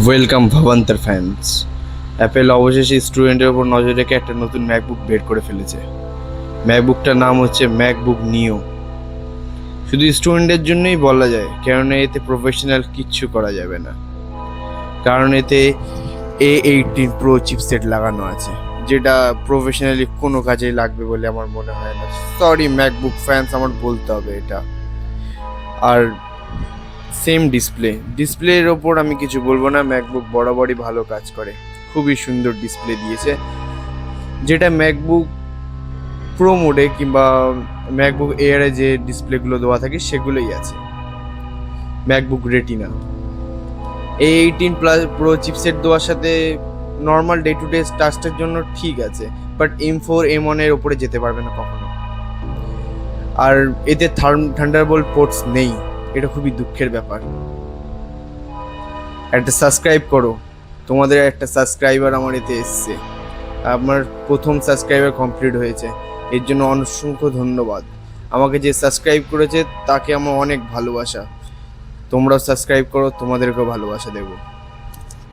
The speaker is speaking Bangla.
ওয়েলকাম ভাবান্তর ফ্যান্স। অ্যাপেল অবশেষে স্টুডেন্টের ওপর নজর রেখে একটা নতুন ম্যাকবুক বের করে ফেলেছে। ম্যাকবুকটার নাম হচ্ছে ম্যাকবুক নিও। শুধু স্টুডেন্টের জন্যই বলা যায়, কেননা এতে প্রফেশনাল কিচ্ছু করা যাবে না, কারণ এতে A18 Pro চিপসেট লাগানো আছে, যেটা প্রফেশনালি কোনো কাজেই লাগবে বলে আমার মনে হয় না। সরি ম্যাকবুক ফ্যান্স, আমার বলতে হবে এটা। আর সেম ডিসপ্লের ওপর আমি কিছু বলবো না, ম্যাকবুক বরাবরই ভালো কাজ করে, খুবই সুন্দর ডিসপ্লে দিয়েছে, যেটা ম্যাকবুক প্রো মোডে কিংবা ম্যাকবুক এয়ারে যে ডিসপ্লেগুলো দেওয়া থাকে সেগুলোই আছে। MacBook retina A18 Pro chipset দেওয়ার সাথে নর্মাল ডে টু ডে টাস্কের জন্য ঠিক আছে, বাট M4 M1 এর ওপরে যেতে পারবে না কখনো। আর এতে থান্ডারবোল্ট পোর্টস নেই, এটা খুবই দুঃখের ব্যাপার। একটা সাবস্ক্রাইব করো, তোমাদের একটা সাবস্ক্রাইবার আমার এতে এসছে, আমার প্রথম সাবস্ক্রাইবার কমপ্লিট হয়েছে, এর জন্য অসংখ্য ধন্যবাদ। আমাকে যে সাবস্ক্রাইব করেছে তাকে আমার অনেক ভালোবাসা। তোমরাও সাবস্ক্রাইব করো, তোমাদেরকেও ভালোবাসা দেবো।